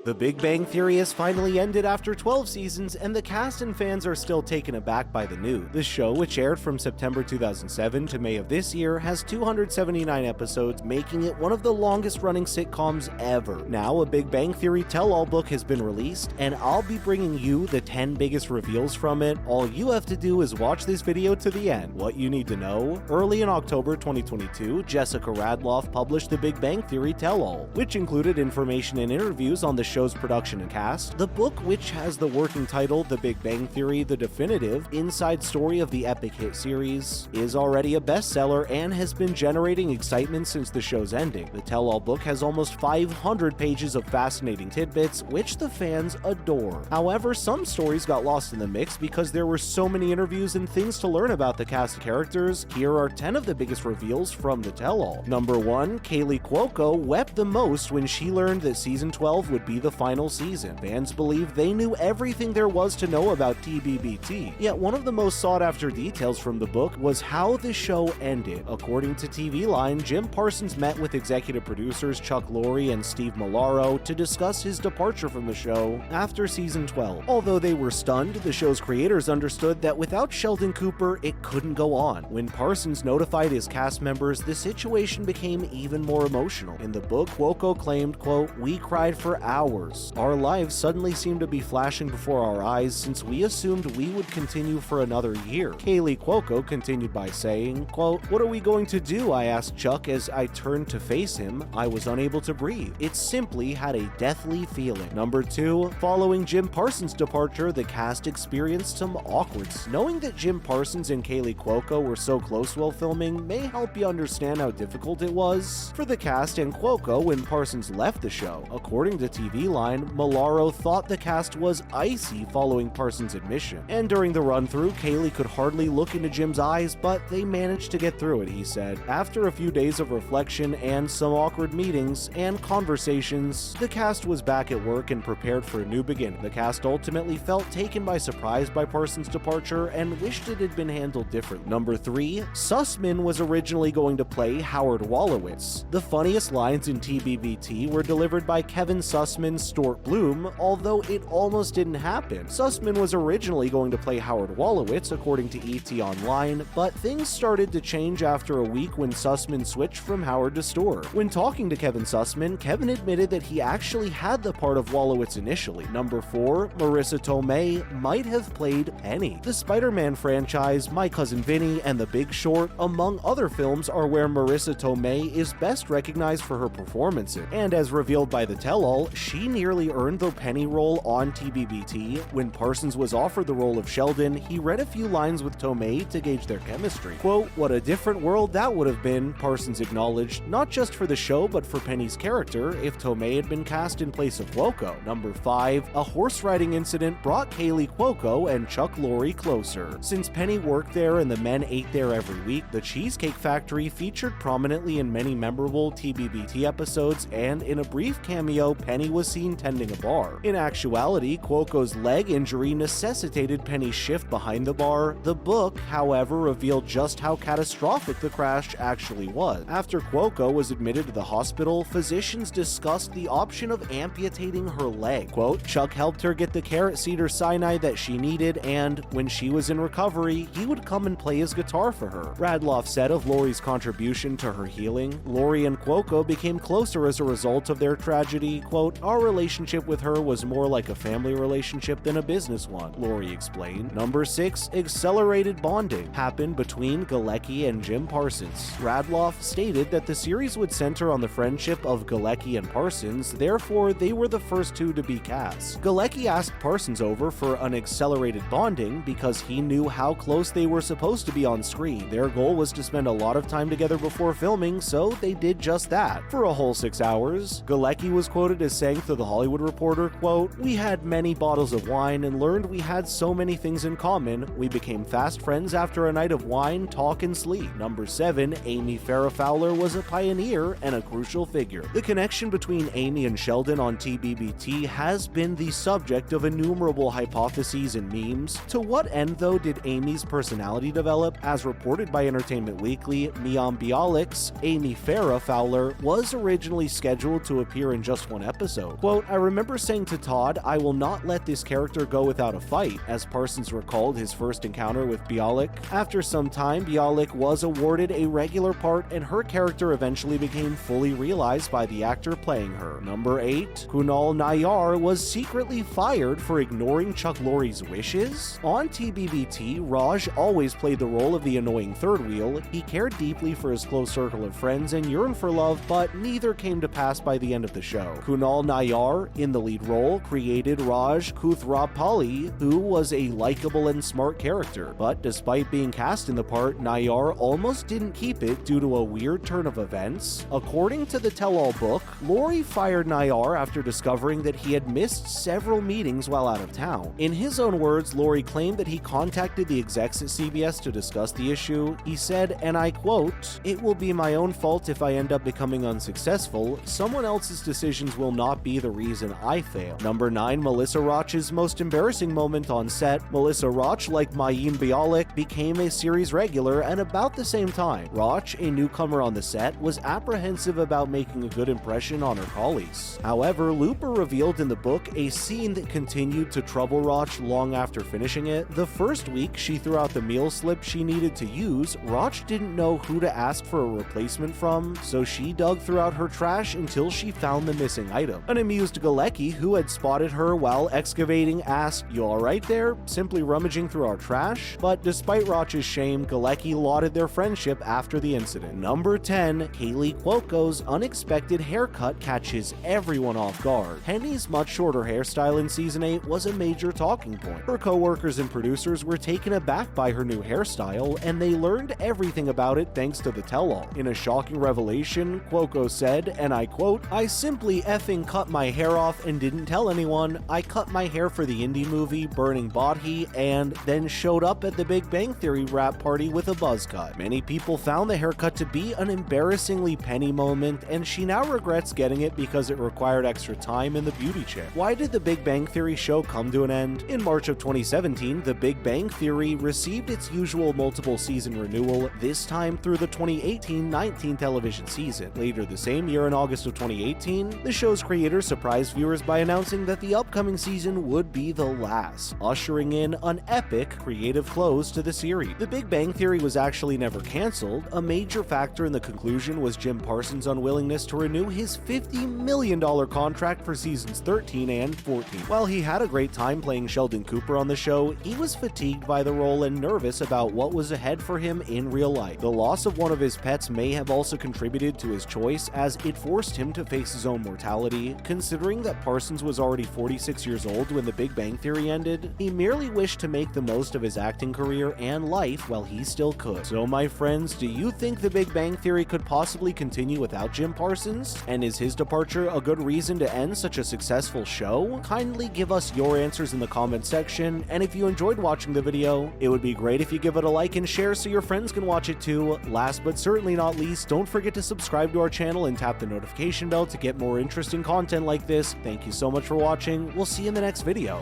The Big Bang Theory has finally ended after 12 seasons, and the cast and fans are still taken aback by the news. The show, which aired from September 2007 to May of this year, has 279 episodes, making it one of the longest-running sitcoms ever. Now, a Big Bang Theory tell-all book has been released, and I'll be bringing you the 10 biggest reveals from it. All you have to do is watch this video to the end. What you need to know: early in October 2022, Jessica Radloff published the Big Bang Theory tell-all, which included information and interviews on the show's production and cast. The book, which has the working title The Big Bang Theory: The Definitive Inside Story of the Epic Hit Series, is already a bestseller and has been generating excitement since the show's ending. The tell-all book has almost 500 pages of fascinating tidbits, which the fans adore. However, some stories got lost in the mix because there were so many interviews and things to learn about the cast of characters. Here are 10 of the biggest reveals from the tell-all. Number 1. Kaylee Cuoco wept the most when she learned that Season 12 would be the final season. Fans believe they knew everything there was to know about TBBT, yet one of the most sought-after details from the book was how the show ended. According to TV Line, Jim Parsons met with executive producers Chuck Lorre and Steve Malaro to discuss his departure from the show after Season 12. Although they were stunned, the show's creators understood that without Sheldon Cooper, it couldn't go on. When Parsons notified his cast members, the situation became even more emotional. In the book, Cuoco claimed, quote, "We cried for hours. Our lives suddenly seemed to be flashing before our eyes since we assumed we would continue for another year." Kaylee Cuoco continued by saying, quote, "What are we going to do? I asked Chuck as I turned to face him. I was unable to breathe. It simply had a deathly feeling." Number 2. Following Jim Parsons' departure, the cast experienced some awkwardness. Knowing that Jim Parsons and Kaylee Cuoco were so close while filming may help you understand how difficult it was for the cast and Cuoco when Parsons left the show. According to TV Line, Malaro thought the cast was icy following Parsons' admission, and during the run-through, Kaylee could hardly look into Jim's eyes, but they managed to get through it, he said. After a few days of reflection and some awkward meetings and conversations, the cast was back at work and prepared for a new beginning. The cast ultimately felt taken by surprise by Parsons' departure and wished it had been handled differently. Number 3. Sussman was originally going to play Howard Wolowitz. The funniest lines in TBBT were delivered by Kevin Sussman Stort Bloom, although it almost didn't happen. Sussman was originally going to play Howard Wolowitz, according to ET Online, but things started to change after a week when Sussman switched from Howard to Stort. When talking to Kevin Sussman, Kevin admitted that he actually had the part of Wolowitz initially. Number 4. Marissa Tomei might have played Penny. The Spider-Man franchise, My Cousin Vinny, and The Big Short, among other films, are where Marissa Tomei is best recognized for her performances. And as revealed by the tell-all, she nearly earned the Penny role on TBBT. When Parsons was offered the role of Sheldon, he read a few lines with Tomei to gauge their chemistry. Quote, "What a different world that would have been," Parsons acknowledged, not just for the show but for Penny's character if Tomei had been cast in place of Cuoco. Number 5. A horse riding incident brought Kaylee Cuoco and Chuck Lorre closer. Since Penny worked there and the men ate there every week, the Cheesecake Factory featured prominently in many memorable TBBT episodes, and in a brief cameo, Penny was seen tending a bar. In actuality, Cuoco's leg injury necessitated Penny's shift behind the bar. The book, however, revealed just how catastrophic the crash actually was. After Cuoco was admitted to the hospital, physicians discussed the option of amputating her leg. Quote, "Chuck helped her get the care at Cedars-Sinai that she needed, and when she was in recovery, he would come and play his guitar for her." Radloff said of Lori's contribution to her healing, "Lori and Cuoco became closer as a result of their tragedy. Quote, our relationship with her was more like a family relationship than a business one," Lori explained. Number 6. Accelerated bonding happened between Galecki and Jim Parsons. Radloff stated that the series would center on the friendship of Galecki and Parsons, therefore they were the first two to be cast. Galecki asked Parsons over for an accelerated bonding because he knew how close they were supposed to be on screen. Their goal was to spend a lot of time together before filming, so they did just that for a whole 6 hours. Galecki was quoted as saying to The Hollywood Reporter, quote, "We had many bottles of wine and learned we had so many things in common. We became fast friends after a night of wine, talk, and sleep." Number 7. Amy Farrah Fowler was a pioneer and a crucial figure. The connection between Amy and Sheldon on TBBT has been the subject of innumerable hypotheses and memes. To what end, though, did Amy's personality develop? As reported by Entertainment Weekly, Miam Bialik's Amy Farrah Fowler was originally scheduled to appear in just one episode. Quote, "I remember saying to Todd, I will not let this character go without a fight," as Parsons recalled his first encounter with Bialik. After some time, Bialik was awarded a regular part and her character eventually became fully realized by the actor playing her. Number 8. Kunal Nayyar was secretly fired for ignoring Chuck Lorre's wishes? On TBBT, Raj always played the role of the annoying third wheel. He cared deeply for his close circle of friends and yearned for love, but neither came to pass by the end of the show. Kunal Nayyar, in the lead role, created Raj Kuthrapalli, who was a likable and smart character. But despite being cast in the part, Nayyar almost didn't keep it due to a weird turn of events. According to the tell-all book, Lorre fired Nayyar after discovering that he had missed several meetings while out of town. In his own words, Lorre claimed that he contacted the execs at CBS to discuss the issue. He said, and I quote, "It will be my own fault if I end up becoming unsuccessful. Someone else's decisions will not be the reason I fail." Number 9. Melissa Roch's most embarrassing moment on set. Melissa Roch, like Mayim Bialik, became a series regular, and about the same time, Roch, a newcomer on the set, was apprehensive about making a good impression on her colleagues. However, Looper revealed in the book a scene that continued to trouble Roch long after finishing it. The first week she threw out the meal slip she needed to use, Roch didn't know who to ask for a replacement from, so she dug throughout her trash until she found the missing item. An amused Galecki, who had spotted her while excavating, asked, "You alright there? Simply rummaging through our trash?" But despite Roch's shame, Galecki lauded their friendship after the incident. Number 10. Kaylee Cuoco's unexpected haircut catches everyone off guard. Henny's much shorter hairstyle in Season 8 was a major talking point. Her co-workers and producers were taken aback by her new hairstyle, and they learned everything about it thanks to the tell-all. In a shocking revelation, Cuoco said, and I quote, "I simply effing cut my hair off and didn't tell anyone. I cut my hair for the indie movie Burning Body and then showed up at the Big Bang Theory wrap party with a buzz cut. Many people found the haircut to be an embarrassingly penny moment, and she now regrets getting it because it required extra time in the beauty chair." Why did the Big Bang Theory show come to an end? In March of 2017, The Big Bang Theory received its usual multiple season renewal, this time through the 2018-19 television season. Later the same year, in August of 2018, the show's creators surprised viewers by announcing that the upcoming season would be the last, ushering in an epic creative close to the series. The Big Bang Theory was actually never cancelled. A major factor in the conclusion was Jim Parsons' unwillingness to renew his $50 million contract for seasons 13 and 14. While he had a great time playing Sheldon Cooper on the show, he was fatigued by the role and nervous about what was ahead for him in real life. The loss of one of his pets may have also contributed to his choice, as it forced him to face his own mortality. Considering that Parsons was already 46 years old when The Big Bang Theory ended, he merely wished to make the most of his acting career and life while he still could. So my friends, do you think The Big Bang Theory could possibly continue without Jim Parsons? And is his departure a good reason to end such a successful show? Kindly give us your answers in the comment section, and if you enjoyed watching the video, it would be great if you give it a like and share so your friends can watch it too. Last but certainly not least, don't forget to subscribe to our channel and tap the notification bell to get more interesting content like this. Thank you so much for watching. We'll see you in the next video.